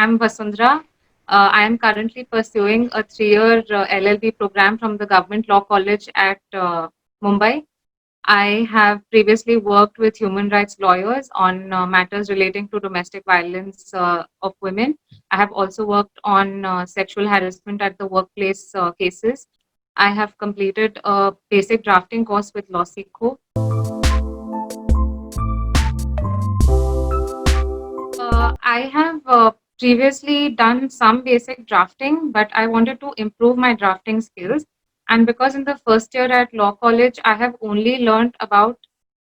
am Vasundhara. I am currently pursuing a 3-year LLB program from the Government Law College at Mumbai. I have previously worked with human rights lawyers on matters relating to domestic violence of women. I have also worked on sexual harassment at the workplace cases. I have completed a basic drafting course with LawSeco. I have previously done some basic drafting, but I wanted to improve my drafting skills. And because in the first year at law college, I have only learned about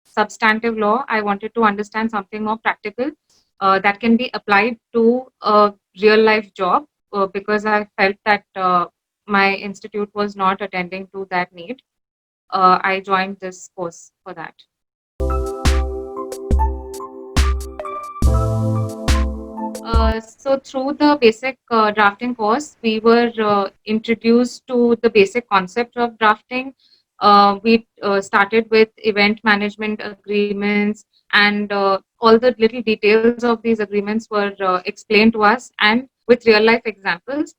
substantive law, I wanted to understand something more practical that can be applied to a real life job because I felt that my institute was not attending to that need. I joined this course for that. So through the basic drafting course, we were introduced to the basic concept of drafting. We started with event management agreements, and all the little details of these agreements were explained to us, and with real life examples.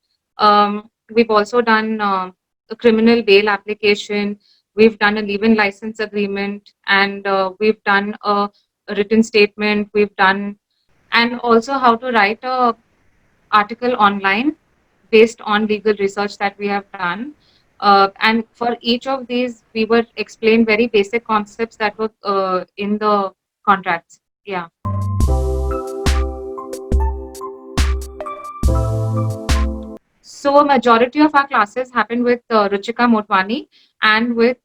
We've also done a criminal bail application. We've done a leave-in license agreement, and we've done a written statement. We've done and also how to write a article online based on legal research that we have done. And for each of these, we were explained very basic concepts that were in the contracts. Yeah. So a majority of our classes happened with Ruchika Motwani and with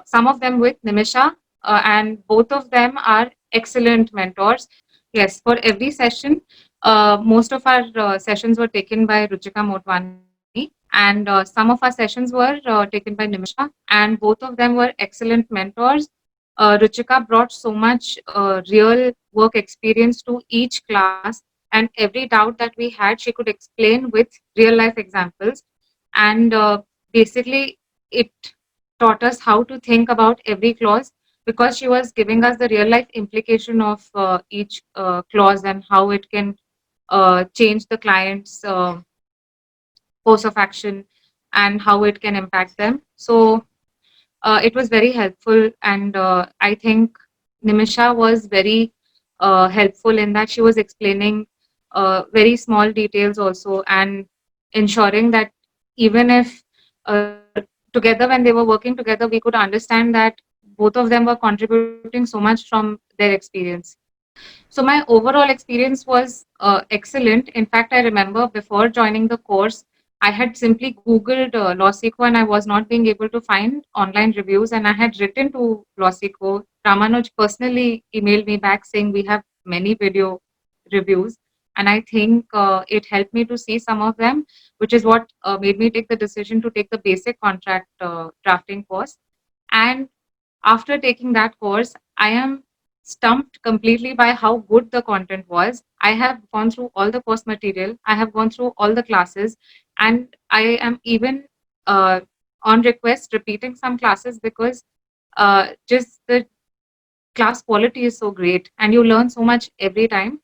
some of them with Nimisha, and both of them are excellent mentors. Yes, for every session, most of our sessions were taken by Ruchika Motwani, and some of our sessions were taken by Nimisha, and both of them were excellent mentors. Ruchika brought so much real work experience to each class, and every doubt that we had, she could explain with real life examples. And basically, it taught us how to think about every clause because she was giving us the real life implication of each clause and how it can change the client's course of action and how it can impact them. So it was very helpful, and I think Nimisha was very helpful in that she was explaining very small details also and ensuring that even if together when they were working together, we could understand that both of them were contributing so much from their experience. So my overall experience was excellent. In fact, I remember before joining the course, I had simply Googled Lawseco and I was not being able to find online reviews. And I had written to Lawseco. Ramanuj personally emailed me back saying we have many video reviews. And I think it helped me to see some of them, which is what made me take the decision to take the basic contract drafting course. And after taking that course, I am stumped completely by how good the content was. I have gone through all the course material, I have gone through all the classes, and I am even uh, on request repeating some classes because just the class quality is so great and you learn so much every time.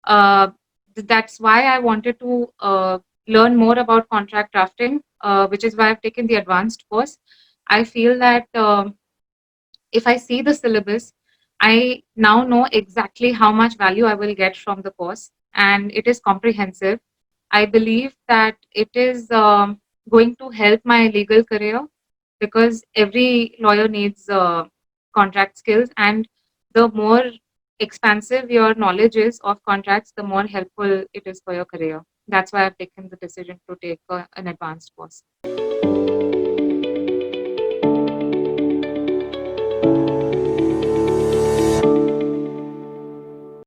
Uh, that's why I wanted to learn more about contract drafting, which is why I've taken the advanced course. I feel that if I see the syllabus, I now know exactly how much value I will get from the course, and it is comprehensive. I believe that it is going to help my legal career because every lawyer needs contract skills, and the more expansive your knowledge is of contracts, the more helpful it is for your career. That's why I've taken the decision to take an advanced course.